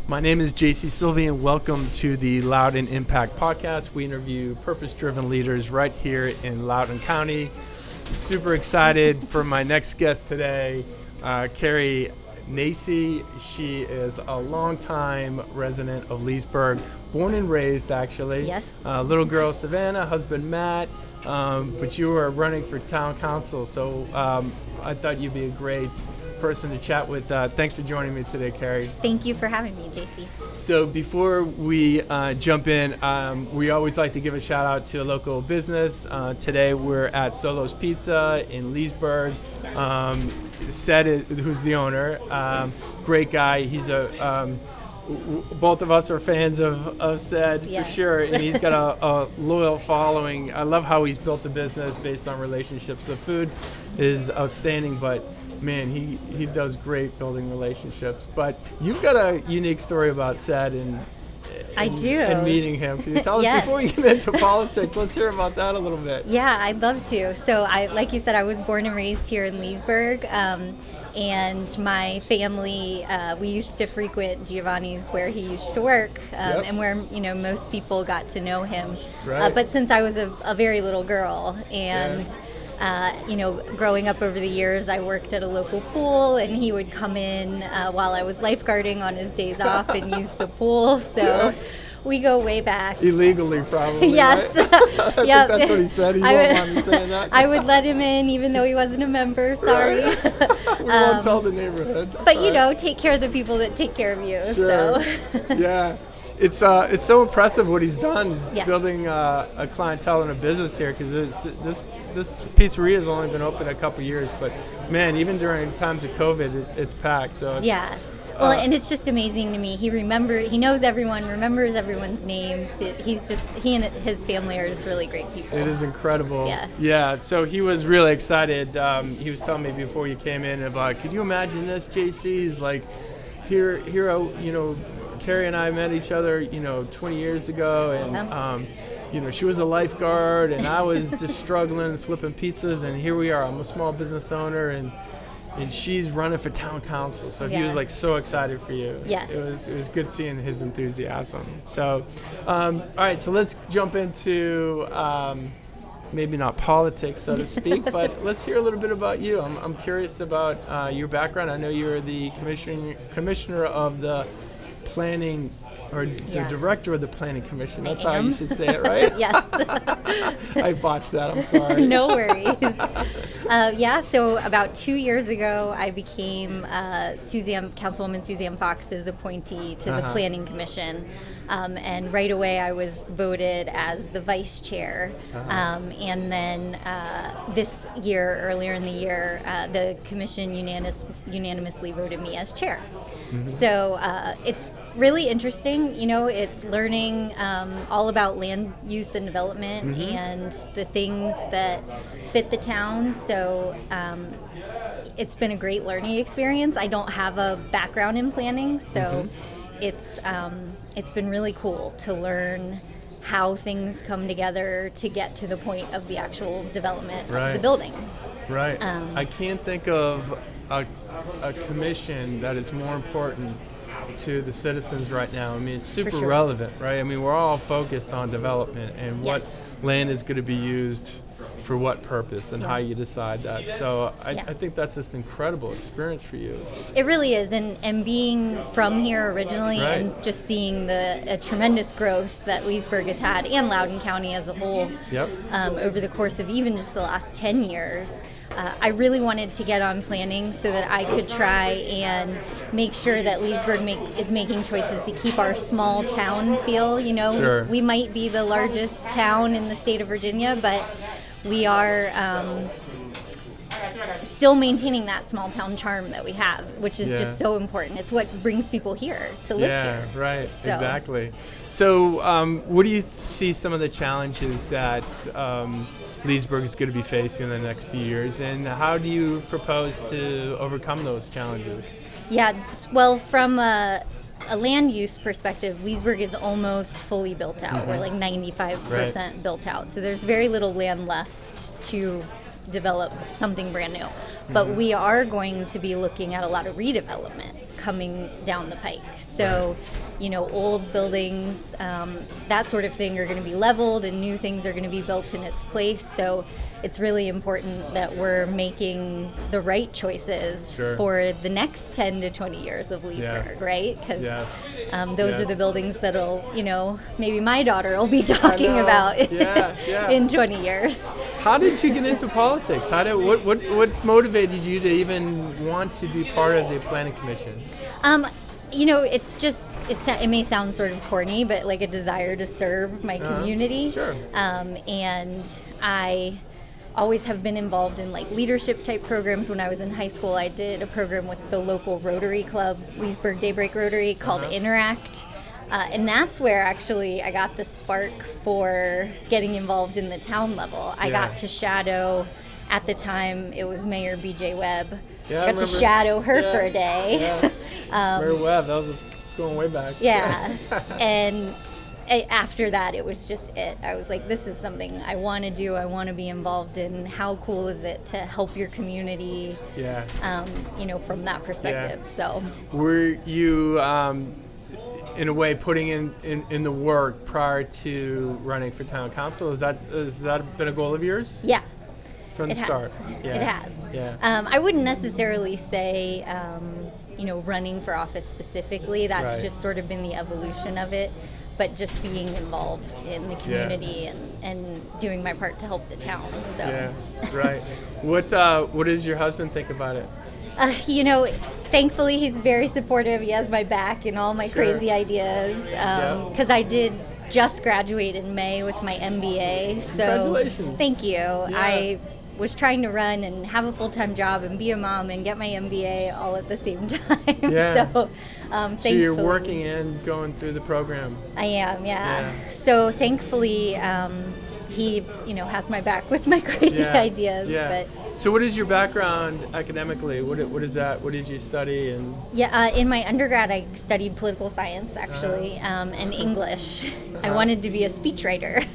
My name is JC Sylvie, and welcome to the Loudoun and Impact podcast. We interview purpose-driven leaders right here in Loudoun County. Super excited for my next guest today, Kari Nacy. She is a longtime resident of Leesburg, born and raised, actually. Yes. Little girl Savannah, husband Matt, but you are running for town council, so I thought you'd be a great person to chat with. Thanks for joining me today, Kari. Thank you for having me, JC. So before we jump in, we always like to give a shout out to a local business. Today we're at Solo's Pizza in Leesburg. Seth, who's the owner, great guy. He's both of us are fans of Seth, yes, for sure, and he's got a loyal following. I love how he's built a business based on relationships. The food is outstanding, but man, he does great building relationships. But you've got a unique story about Seth and meeting him. Can you tell us before we get into politics? Let's hear about that a little bit. Yeah, I'd love to. So, like you said, I was born and raised here in Leesburg, and my family, we used to frequent Giovanni's where he used to work, and where most people got to know him. Right. But since I was a very little girl, and growing up over the years, I worked at a local pool, and he would come in while I was lifeguarding on his days off and use the pool. So we go way back. Illegally, probably. Yes. Right? I think that's what he said. He won't mind me saying that. I would let him in even though he wasn't a member. Sorry. Right. We won't tell the neighborhood. But take care of the people that take care of you. Sure. So. Yeah. It's so impressive what he's done, yes, building a clientele and a business here, because this pizzeria has only been open a couple years, but man, even during times of COVID, it's packed. So yeah. Well, and it's just amazing to me. He knows everyone, remembers everyone's names. He and his family are just really great people. It is incredible. Yeah. Yeah. So he was really excited. He was telling me before you came in about, could you imagine this, JC? He's like, here, Kari and I met each other, 20 years ago, and she was a lifeguard, and I was just struggling, flipping pizzas, and here we are. I'm a small business owner, and she's running for town council. So he was like so excited for you. Yes. It was good seeing his enthusiasm. So, all right, so let's jump into maybe not politics, so to speak, but let's hear a little bit about you. I'm curious about your background. I know you're the commissioner of the planning, or the director of the planning commission. That's how you should say it, right? Yes. I botched that. I'm sorry. No worries. So about 2 years ago, I became Councilwoman Suzanne Fox's appointee to the planning commission. And right away I was voted as the vice chair. And then this year, earlier in the year, the commission unanimously voted me as chair. Mm-hmm. So it's really interesting. It's learning all about land use and development, mm-hmm, and the things that fit the town. So it's been a great learning experience. I don't have a background in planning, so mm-hmm, it's been really cool to learn how things come together to get to the point of the actual development of the building. Right. I can't think of a commission that is more important to the citizens right now. I mean, it's super relevant, right? I mean, we're all focused on development and what land is going to be used for what purpose and how you decide that. So I think that's just an incredible experience for you. It really is, and being from here originally, and just seeing a tremendous growth that Leesburg has had, and Loudoun County as a whole, over the course of even just the last 10 years. I really wanted to get on planning so that I could try and make sure that Leesburg is making choices to keep our small town feel. We might be the largest town in the state of Virginia, but we are still maintaining that small town charm that we have, which is just so important. It's what brings people here to live here. Yeah, right, exactly. So what do you see some of the challenges that Leesburg is going to be facing in the next few years, and how do you propose to overcome those challenges? Yeah, well, from a land use perspective, Leesburg is almost fully built out. Mm-hmm. We're like 95% built out. So there's very little land left to develop something brand new. But we are going to be looking at a lot of redevelopment coming down the pike. So, old buildings, that sort of thing are going to be leveled and new things are going to be built in its place. So it's really important that we're making the right choices for the next 10 to 20 years of Leesburg, right? Because those are the buildings that'll, maybe my daughter will be talking about in 20 years. How did you get into politics? What motivated you to even want to be part of the Planning Commission? It may sound sort of corny, but like a desire to serve my community. Sure. And I always have been involved in like leadership type programs. When I was in high school, I did a program with the local Rotary Club, Leesburg Daybreak Rotary, called Interact. And that's where actually I got the spark for getting involved in the town level. I got to shadow, at the time it was Mayor BJ Webb. I got to shadow her for a day. Mayor Webb, that was going way back. And after that, it was just it. I was like, this is something I want to do. I want to be involved in. How cool is it to help your community? From that perspective. So, were you, in a way, putting in the work prior to running for town council? Has that been a goal of yours? Yeah. From the start. It has. I wouldn't necessarily say, running for office specifically. That's just sort of been the evolution of it. But just being involved in the community and doing my part to help the town. So. Yeah, right. What does your husband think about it? Thankfully he's very supportive. He has my back in all my crazy ideas. Because I did just graduate in May with my MBA. So congratulations. Thank you. Yeah. I was trying to run and have a full-time job and be a mom and get my MBA all at the same time. So thankfully. So you're working and going through the program. I am, So thankfully he, has my back with my crazy ideas. But so what is your background academically? What is that? What did you study? And in my undergrad I studied political science actually and English. I wanted to be a speechwriter.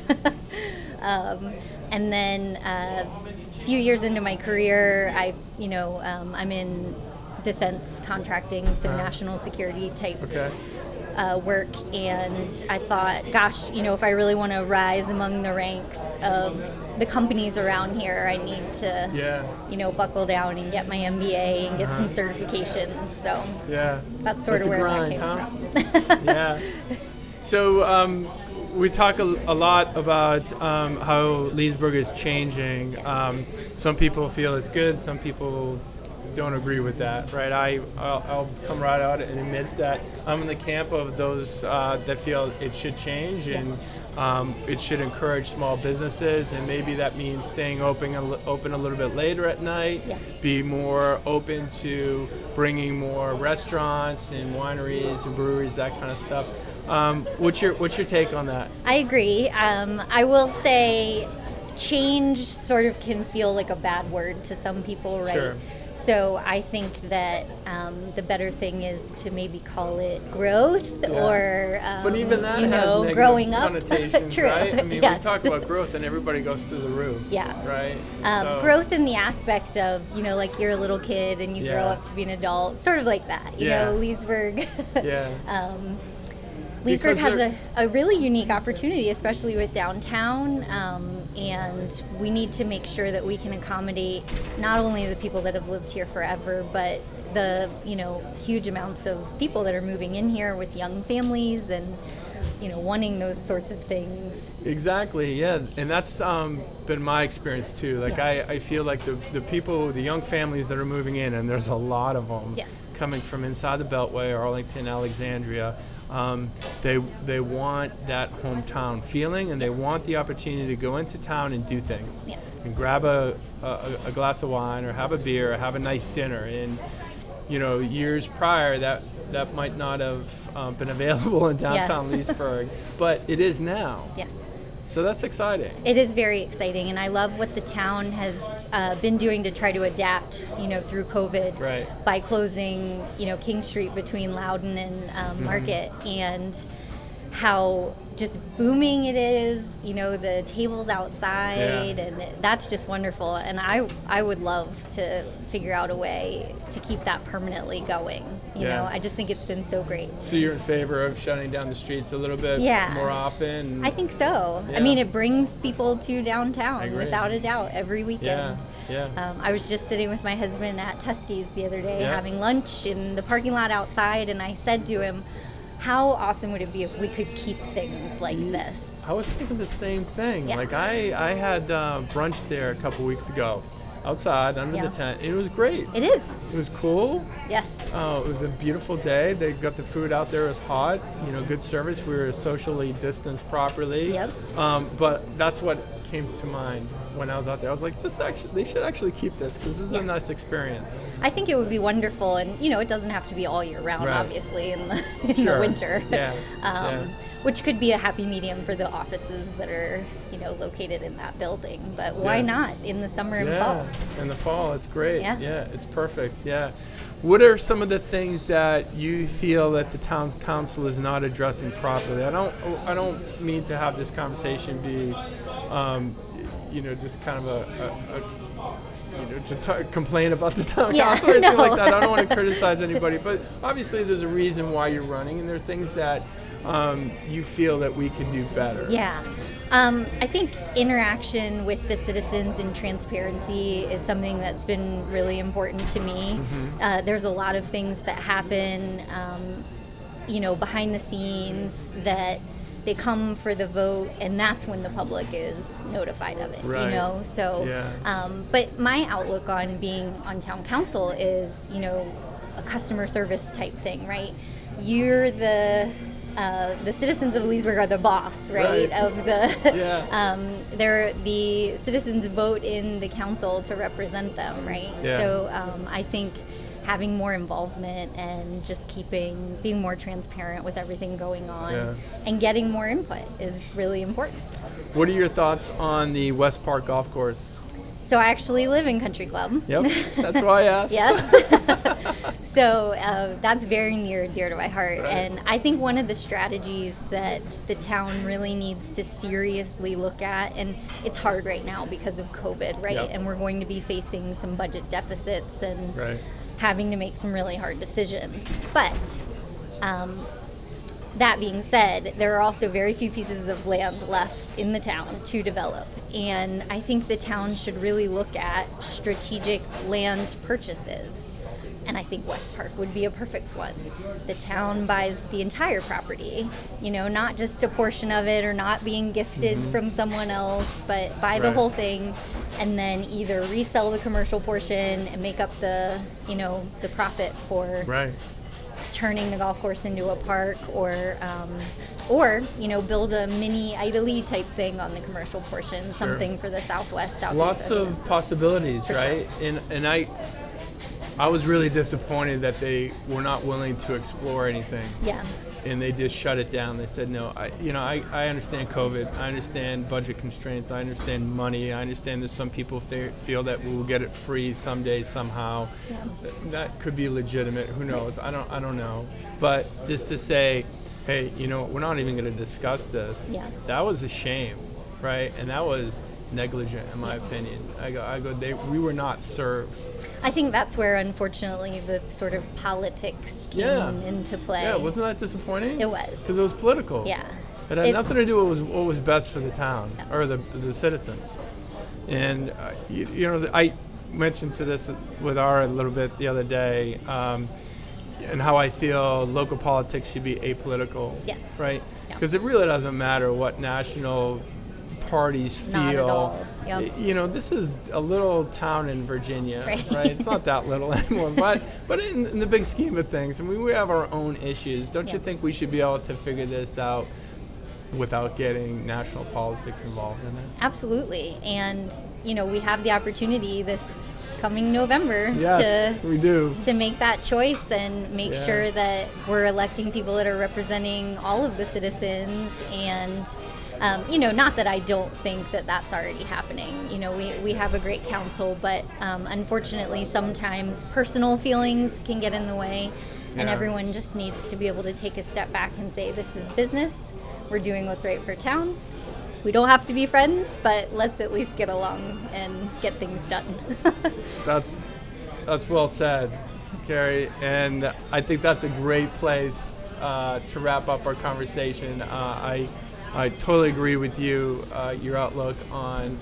And then a few years into my career, I'm in defense contracting, so national security type work, and I thought, gosh, if I really want to rise among the ranks of the companies around here, I need to, buckle down and get my MBA and get some certifications. So that's sort of where that came from. So we talk a lot about how Leesburg is changing. Some people feel it's good. Some people don't agree with that, right? I'll come right out and admit that I'm in the camp of those that feel it should change and it should encourage small businesses, and maybe that means staying open a little bit later at night, be more open to bringing more restaurants and wineries and breweries, that kind of stuff. What's your take on that? I agree. I will say change sort of can feel like a bad word to some people, right? Sure. So I think that the better thing is to maybe call it growth or, but even that has negative growing up. connotations, True. right? I mean, we talk about growth and everybody goes through the roof. Right? Growth in the aspect of, like you're a little kid and you grow up to be an adult, sort of like that. You know, Leesburg. Leesburg has a really unique opportunity, especially with downtown, and we need to make sure that we can accommodate not only the people that have lived here forever, but the huge amounts of people that are moving in here with young families and wanting those sorts of things. Exactly, and that's been my experience too. Like I feel like the people, the young families that are moving in, and there's a lot of them coming from inside the Beltway, Arlington, Alexandria. They want that hometown feeling, and they want the opportunity to go into town and do things, and grab a glass of wine or have a beer or have a nice dinner. And years prior that might not have been available in downtown Leesburg, but it is now. So that's exciting. It is very exciting, and I love what the town has been doing to try to adapt, through COVID, by closing, King Street between Loudon and Market. And how just booming it is, the tables outside, and that's just wonderful. And I would love to figure out a way to keep that permanently going. I just think it's been so great. So you're in favor of shutting down the streets a little bit more often? I think so. Yeah. I mean, it brings people to downtown without a doubt every weekend. Yeah. I was just sitting with my husband at Tuskie's the other day having lunch in the parking lot outside, and I said to him, how awesome would it be if we could keep things like this? I was thinking the same thing. Yeah. Like I had brunch there a couple weeks ago, outside under the tent. It was great. It is. It was cool. Yes. It was a beautiful day. They got the food out there. It was hot. Good service. We were socially distanced properly. Yep. But that's what came to mind when I was out there. I was like, they should actually keep this because this is a nice experience. I think it would be wonderful, and it doesn't have to be all year round, obviously, in the winter. Yeah. Which could be a happy medium for the offices that are, located in that building. But why not in the summer and fall? In the fall, it's great. Yeah, it's perfect. Yeah. What are some of the things that you feel that the town council is not addressing properly? I don't mean to have this conversation be, just kind of to complain about the town council or anything like that. I don't want to criticize anybody, but obviously there's a reason why you're running, and there are things that you feel that we can do better. Yeah. I think interaction with the citizens and transparency is something that's been really important to me. Mm-hmm. There's a lot of things that happen, behind the scenes that they come for the vote, and that's when the public is notified of it, Right. So, but my outlook on being on town council is, a customer service type thing, right? You're the citizens of Leesburg are the boss, right? Of the, they're the citizens vote in the council to represent them, right? Yeah. So I think having more involvement and just being more transparent with everything going on and getting more input is really important. What are your thoughts on the West Park Golf Course? So I actually live in Country Club. Yep, that's why I asked. Yes. So that's very near and dear to my heart. Right. And I think one of the strategies that the town really needs to seriously look at, and it's hard right now because of COVID, right? Yep. And we're going to be facing some budget deficits and having to make some really hard decisions. But that being said, there are also very few pieces of land left in the town to develop. And I think the town should really look at strategic land purchases. And I think West Park would be a perfect one. The town buys the entire property, not just a portion of it or not being gifted from someone else, but buy the whole thing and then either resell the commercial portion and make up the profit for turning the golf course into a park, or build a mini Ida type thing on the commercial portion, something for the southwest. Lots of possibilities, right? Sure. And I was really disappointed that they were not willing to explore anything. Yeah. And they just shut it down. They said, no, I understand COVID. I understand budget constraints. I understand money. I understand there's some people feel that we'll get it free someday, somehow. Yeah. That could be legitimate. Who knows? I don't know. But just to say, hey, we're not even going to discuss this. Yeah. That was a shame, right? And that was negligent, in my opinion. We were not served. I think that's where, unfortunately, the sort of politics came into play. Yeah, wasn't that disappointing? It was. Because it was political. Yeah. It had nothing to do with what was best for the town or the citizens. And, I mentioned to this with Ara a little bit the other day, and how I feel local politics should be apolitical. Yes. Right? Yeah. Because it really doesn't matter what national parties feel. Not at all. Yep. This is a little town in Virginia, right? It's not that little anymore, but in the big scheme of things, I mean, we have our own issues. Don't you think we should be able to figure this out without getting national politics involved in it? Absolutely. And, we have the opportunity this coming November we do. To make that choice and make sure that we're electing people that are representing all of the citizens. And not that I don't think that that's already happening. We have a great council, but unfortunately sometimes personal feelings can get in the way. And Yeah. everyone just needs to be able to take a step back and say, this is business. We're doing what's right for town. We don't have to be friends, but let's at least get along and get things done. That's well said, Kari, and I think that's a great place to wrap up our conversation. I totally agree with you, your outlook on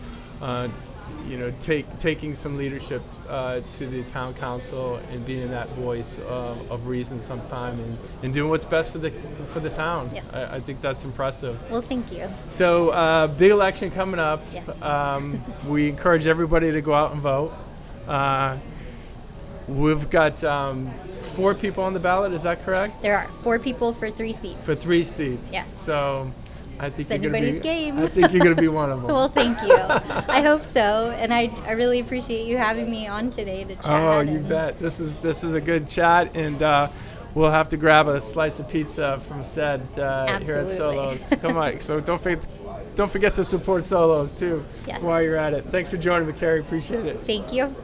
taking some leadership to the town council and being that voice of reason sometime and doing what's best for the town. Yes. I think that's impressive. Well, thank you. So big election coming up. Yes. We encourage everybody to go out and vote. We've got 4 people on the ballot, is that correct? There are 4 people for 3 seats. For 3 seats. Yes. So I think It's you're going to anybody's be game. I think you're going to be one of them. Well, thank you. I hope so, and I really appreciate you having me on today to chat. Oh, you and- bet. This is a good chat, and we'll have to grab a slice of pizza from Sed here at Absolutely. Solos. Come on. So don't forget to support Solos too Yes. while you're at it. Thanks for joining me, Kari. Appreciate it. Thank you.